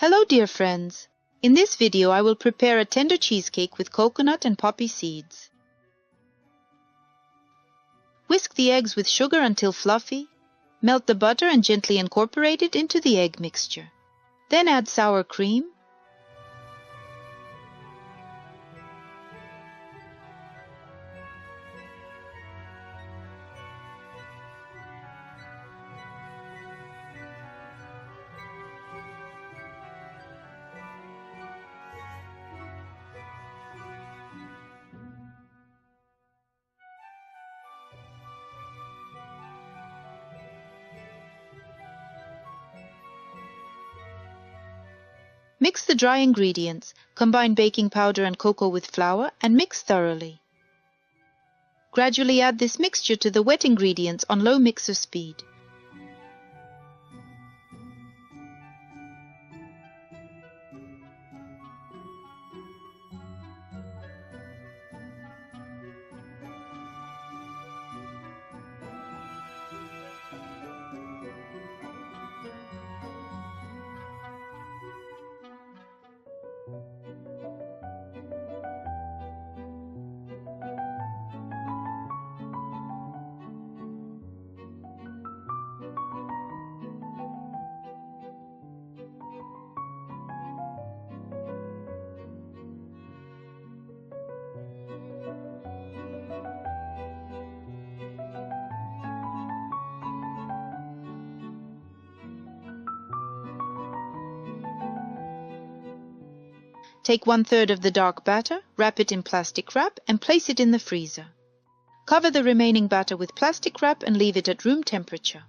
Hello dear friends! In this video I will prepare a tender cheesecake with coconut and poppy seeds. Whisk the eggs with sugar until fluffy. Melt the butter and gently incorporate it into the egg mixture. Then add sour cream, mix the dry ingredients, combine baking powder and cocoa with flour and mix thoroughly. Gradually add this mixture to the wet ingredients on low mixer speed. Take 1/3 of the dark batter, wrap it in plastic wrap and place it in the freezer. Cover the remaining batter with plastic wrap and leave it at room temperature.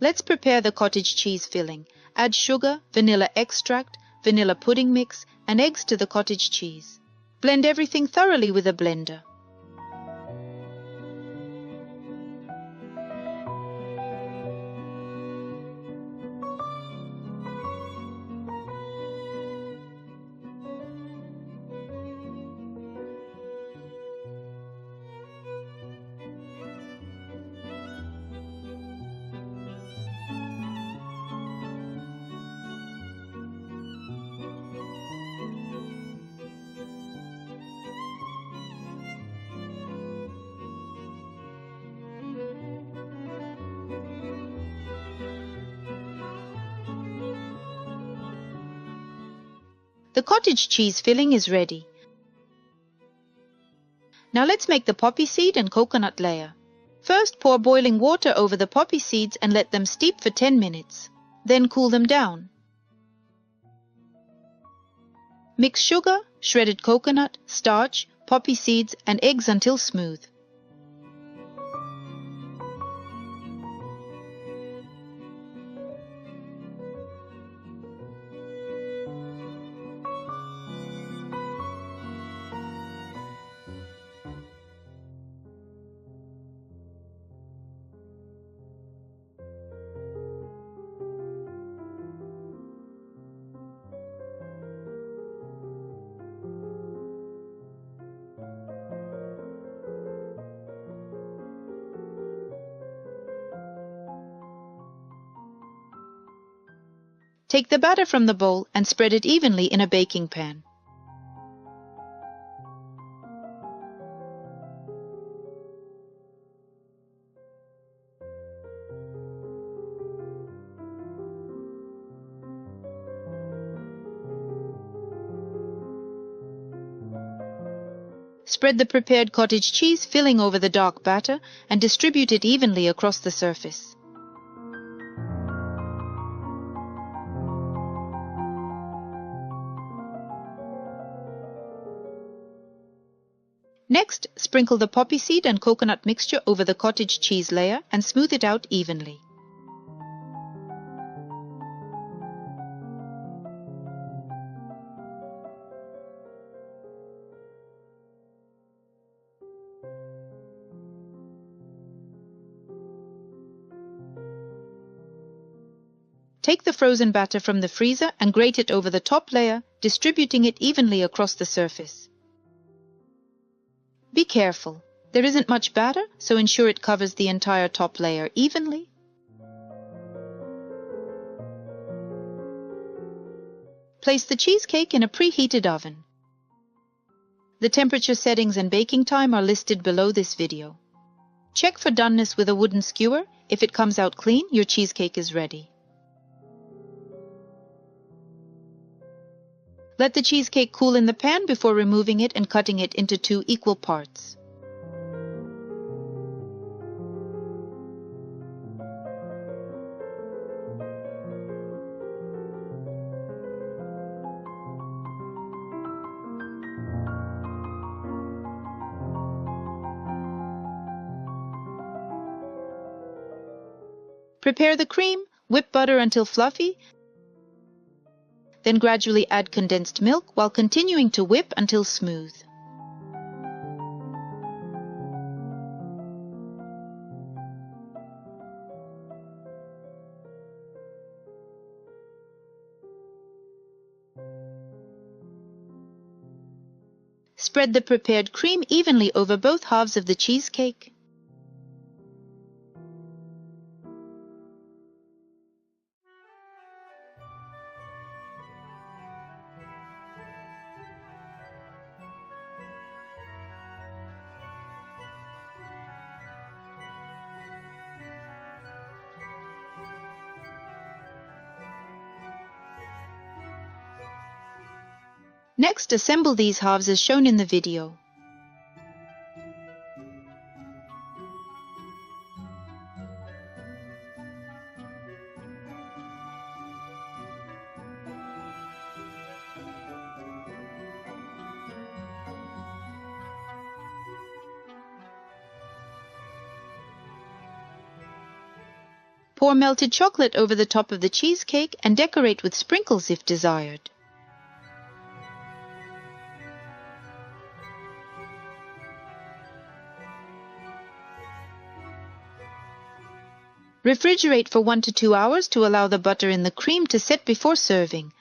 Let's prepare the cottage cheese filling. Add sugar, vanilla extract, vanilla pudding mix, and eggs to the cottage cheese. Blend everything thoroughly with a blender. The cottage cheese filling is ready. Now let's make the poppy seed and coconut layer. First, pour boiling water over the poppy seeds and let them steep for 10 minutes. Then cool them down. Mix sugar, shredded coconut, starch, poppy seeds, and eggs until smooth. Take the batter from the bowl and spread it evenly in a baking pan. Spread the prepared cottage cheese filling over the dark batter and distribute it evenly across the surface. Next, sprinkle the poppy seed and coconut mixture over the cottage cheese layer and smooth it out evenly. Take the frozen batter from the freezer and grate it over the top layer, distributing it evenly across the surface. Be careful. There isn't much batter, so ensure it covers the entire top layer evenly. Place the cheesecake in a preheated oven. The temperature settings and baking time are listed below this video. Check for doneness with a wooden skewer. If it comes out clean, your cheesecake is ready. Let the cheesecake cool in the pan before removing it and cutting it into 2 equal parts. Prepare the cream, whip butter until fluffy, then gradually add condensed milk while continuing to whip until smooth. Spread the prepared cream evenly over both halves of the cheesecake. Next, assemble these halves as shown in the video. Pour melted chocolate over the top of the cheesecake and decorate with sprinkles if desired. Refrigerate for 1 to 2 hours to allow the butter in the cream to set before serving.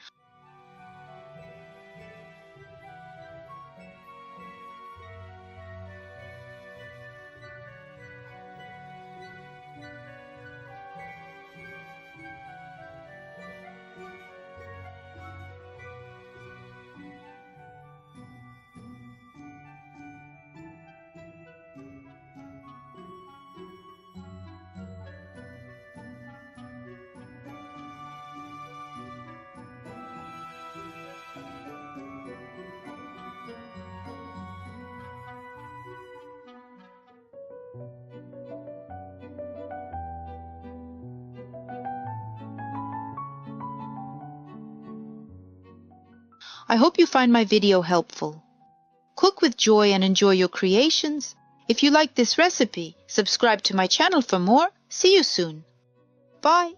I hope you find my video helpful. Cook with joy and enjoy your creations. If you like this recipe, subscribe to my channel for more. See you soon. Bye.